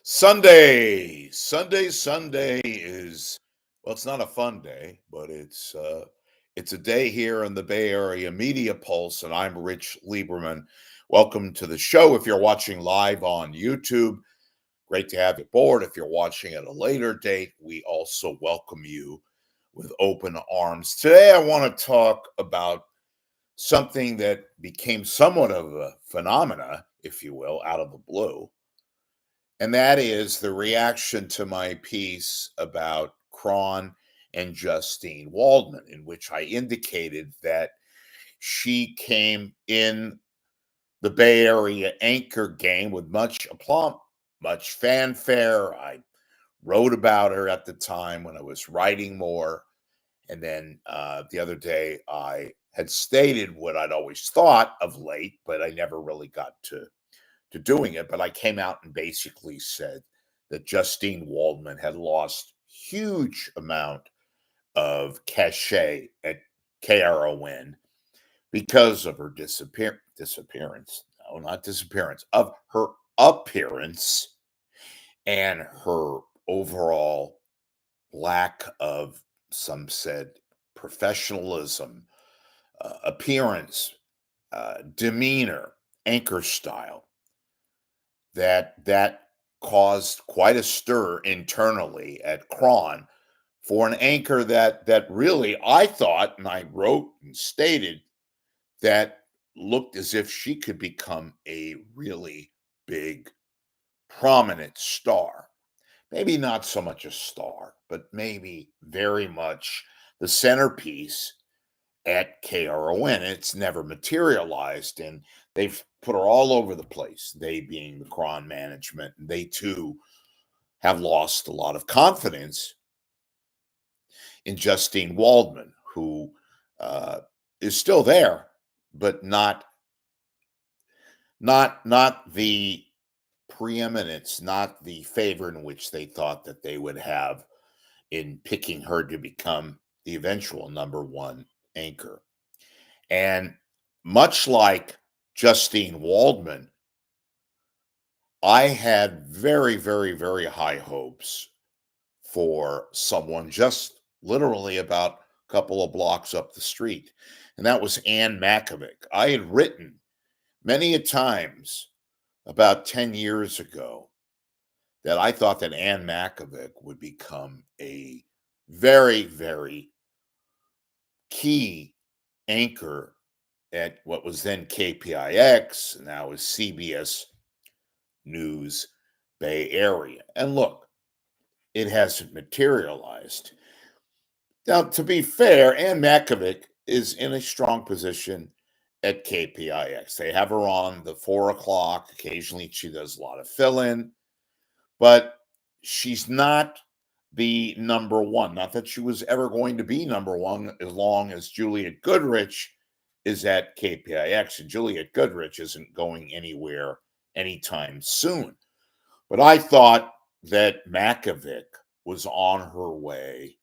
Sunday is it's not a fun day, but it's a day here in the Bay Area Media Pulse, and I'm Rich Lieberman. Welcome to the show. If you're watching live on YouTube, great to have you aboard. If you're watching at a later date, we also welcome you with open arms. Today, I want to talk about something that became somewhat of a phenomena, if you will, out of the blue. And that is the reaction to my piece about Cron and Justine Waldman, in which I indicated that she came in the Bay Area anchor game with much aplomb, much fanfare. I wrote about her at the time when I was writing more. And then the other day, I had stated what I'd always thought of late, but I never really got to doing it. But I came out and basically said that Justine Waldman had lost huge amount of cachet at KRON because of her disappearance. No, not disappearance, of her appearance and her overall lack of, some said, professionalism, appearance, demeanor, anchor style. That caused quite a stir internally at Cron for an anchor that really I thought, and I wrote and stated, that looked as if she could become a really big, prominent star. Maybe not so much a star, but maybe very much the centerpiece at KRON. It's never materialized, and they've put her all over the place, they being the Cron management. And they too have lost a lot of confidence in Justine Waldman, who is still there, but not the preeminence, not the favor in which they thought that they would have in picking her to become the eventual number one anchor. And much like Justine Waldman, I had very, very, very high hopes for someone just literally about a couple of blocks up the street, and that was Anne Makovec. I had written many a times about 10 years ago that I thought that Anne Makovec would become a very, very key anchor at what was then KPIX, and now is CBS News Bay Area. And look, it hasn't materialized. Now, to be fair, Anne Makovec is in a strong position at KPIX. They have her on the 4 o'clock. Occasionally, she does a lot of fill-in, but she's not the number one. Not that she was ever going to be number one as long as Juliet Goodrich is at KPIX, and Juliet Goodrich isn't going anywhere anytime soon. But I thought that Makovec was on her way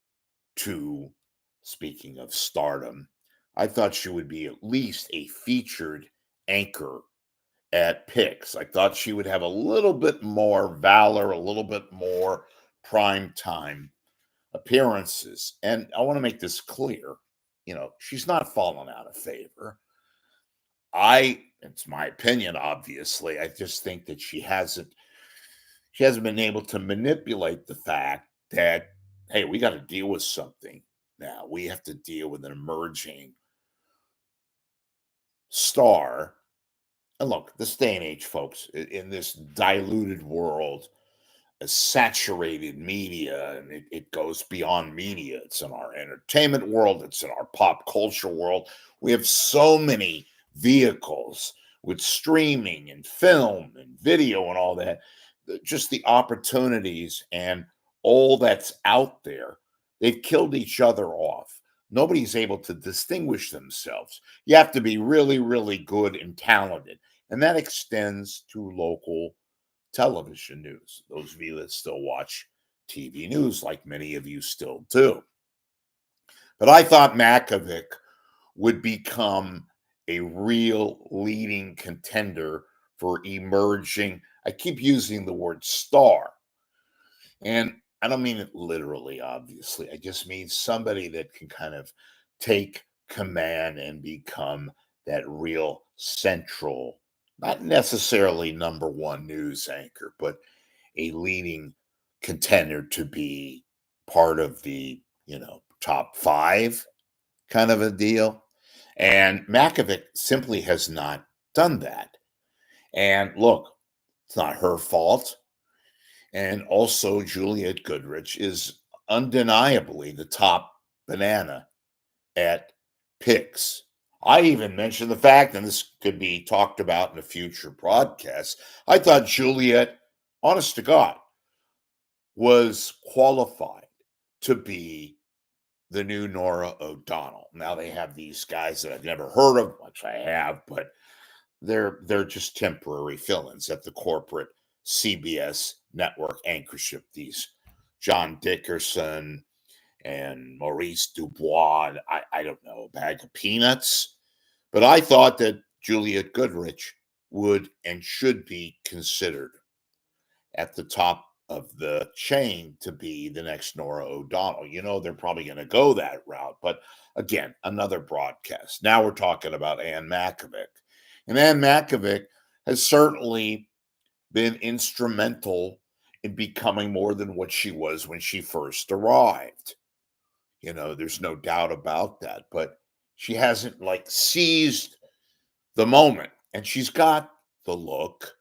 to, speaking of stardom, I thought she would be at least a featured anchor at PIX. I thought she would have a little bit more valor, a little bit more prime time appearances. And I want to make this clear. She's not fallen out of favor. It's my opinion, obviously. I just think that she hasn't been able to manipulate the fact that, hey, we got to deal with something now. We have to deal with an emerging star. And look, this day and age, folks, in this diluted world, a saturated media, and it goes beyond media. It's in our entertainment world. It's in our pop culture world. We have so many vehicles with streaming and film and video and all that. Just the opportunities and all that's out there. They've killed each other off. Nobody's able to distinguish themselves. You have to be really, really good and talented. And that extends to local television news. Those of you that still watch TV news, like many of you still do. But I thought Makovec would become a real leading contender for emerging, I keep using the word star, And I don't mean it literally, obviously. I just mean somebody that can kind of take command and become that real central, not necessarily number one news anchor, but a leading contender to be part of the, top five kind of a deal. And Makovic simply has not done that. And look, it's not her fault. And also, Juliet Goodrich is undeniably the top banana at PIX. I even mentioned the fact, and this could be talked about in a future broadcast. I thought Juliet, honest to God, was qualified to be the new Nora O'Donnell. Now they have these guys that I've never heard of, which I have, but they're just temporary fill-ins at the corporate CBS network anchorship. These John Dickerson and Maurice Dubois. I don't know, a bag of peanuts. But I thought that Juliet Goodrich would and should be considered at the top of the chain to be the next Nora O'Donnell. They're probably going to go that route. But again, another broadcast. Now we're talking about Anne Makovec. And Anne Makovec has certainly been instrumental in becoming more than what she was when she first arrived. There's no doubt about that. But she hasn't seized the moment. And she's got the look,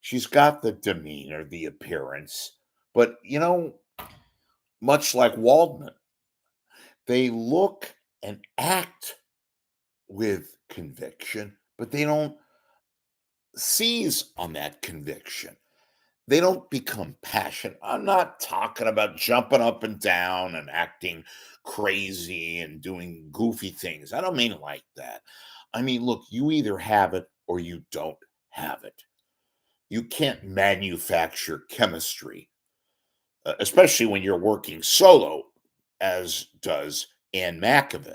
she's got the demeanor, the appearance. But, much like Waldman, they look and act with conviction, but they don't seize on that conviction. They don't become passionate. I'm not talking about jumping up and down and acting crazy and doing goofy things. I don't mean it like that. I mean, look, you either have it or you don't have it. You can't manufacture chemistry, especially when you're working solo, as does Anne Makovec.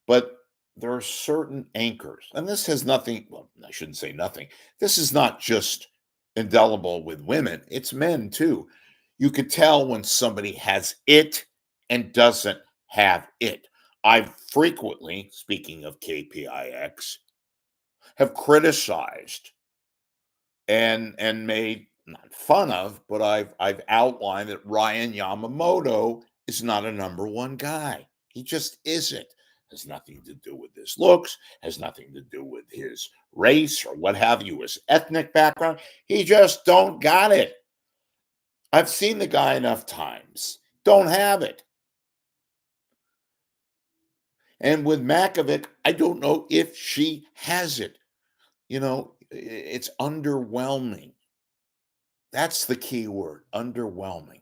But there are certain anchors, and this has nothing, well, I shouldn't say nothing. This is not just indelible with women, it's men too. You could tell when somebody has it and doesn't have it. I've frequently, speaking of KPIX, have criticized and made not fun of, but I've outlined that Ryan Yamamoto is not a number one guy. He just isn't. Has nothing to do with his looks, has nothing to do with his race or what have you, his ethnic background. He just don't got it. I've seen the guy enough times. Don't have it. And with Makovic, I don't know if she has it. It's underwhelming. That's the key word, underwhelming.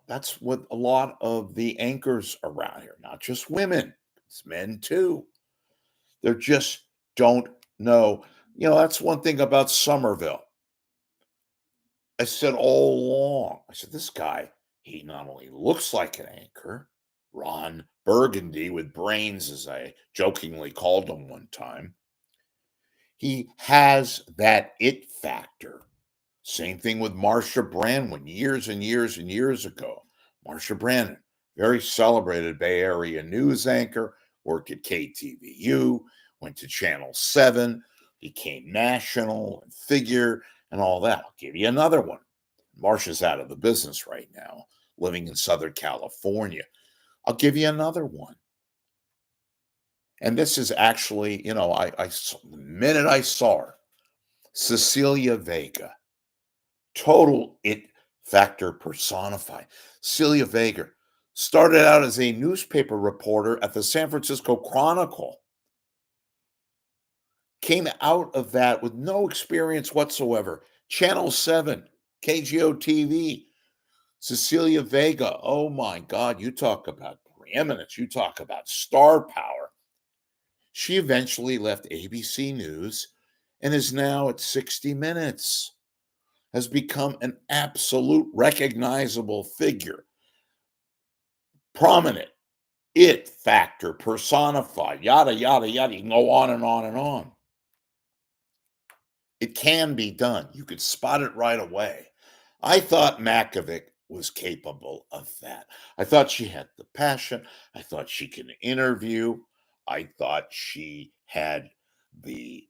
That's what a lot of the anchors around here, not just women, it's men too. They just don't know. That's one thing about Somerville. I said all along, I said, this guy, he not only looks like an anchor, Ron Burgundy with brains, as I jokingly called him one time, he has that it factor. Same thing with Marsha Brandon years and years and years ago. Marsha Brandon, very celebrated Bay Area news anchor, worked at KTVU, went to Channel 7, became national and figure and all that. I'll give you another one. Marsha's out of the business right now, living in Southern California. I'll give you another one. And this is actually, the minute I saw her, Cecilia Vega, total it factor personified. Celia Vega started out as a newspaper reporter at the San Francisco Chronicle. Came out of that with no experience whatsoever. Channel 7, KGO TV. Cecilia Vega, oh my God, you talk about preeminence. You talk about star power. She eventually left ABC News and is now at 60 Minutes. Has become an absolute recognizable figure. Prominent, it factor personified, yada, yada, yada. You can go on and on and on. It can be done. You could spot it right away. I thought Makovec was capable of that. I thought she had the passion. I thought she could interview. I thought she had the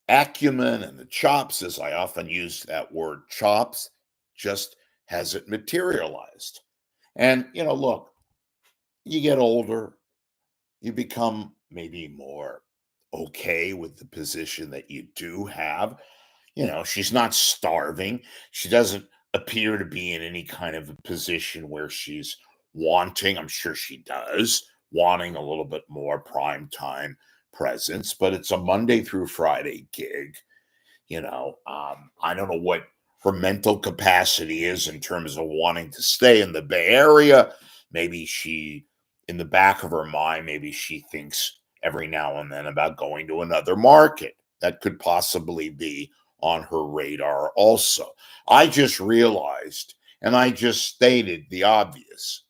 acumen and the chops, as I often use that word chops, just hasn't materialized. And, look, you get older, you become maybe more okay with the position that you do have. She's not starving. She doesn't appear to be in any kind of a position where she's wanting, I'm sure she does, wanting a little bit more prime time presence, but it's a Monday through Friday gig. I don't know what her mental capacity is in terms of wanting to stay in the Bay Area. Maybe in the back of her mind, maybe she thinks every now and then about going to another market. That could possibly be on her radar also. I just realized, and I just stated the obvious.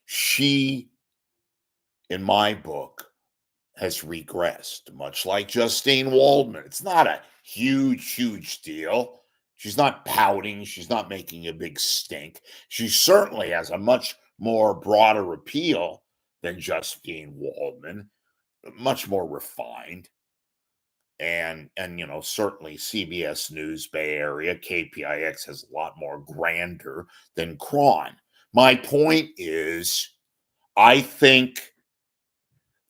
She, in my book, has regressed, much like Justine Waldman. It's not a huge, huge deal. She's not pouting. She's not making a big stink. She certainly has a much more broader appeal than Justine Waldman, much more refined. And certainly CBS News Bay Area, KPIX has a lot more grander than Cron. My point is, I think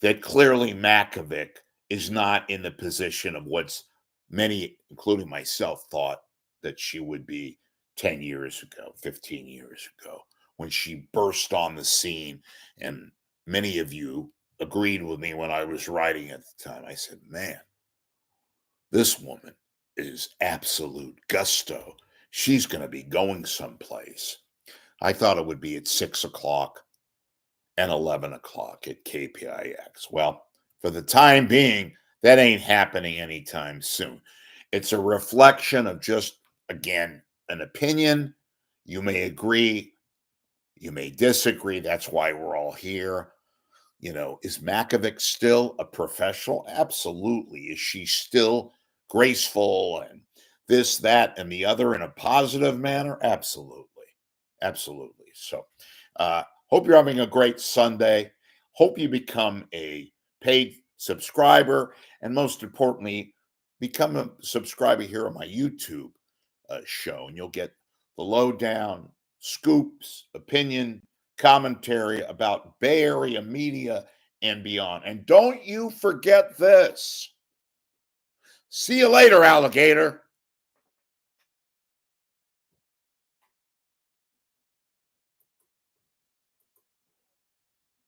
that clearly Makovec is not in the position of what's many, including myself, thought that she would be 10 years ago, 15 years ago, when she burst on the scene. And many of you agreed with me when I was writing at the time. I said, man, this woman is absolute gusto. She's going to be going someplace. I thought it would be at 6 o'clock and 11 o'clock at KPIX. Well, for the time being, that ain't happening anytime soon. It's a reflection of just, again, an opinion. You may agree, you may disagree. That's why we're all here. Is Makovec still a professional? Absolutely. Is she still graceful and this, that, and the other in a positive manner? Absolutely. Absolutely. So, hope you're having a great Sunday. Hope you become a paid subscriber. And most importantly, become a subscriber here on my YouTube show. And you'll get the lowdown scoops, opinion, commentary about Bay Area media and beyond. And don't you forget this. See you later, alligator.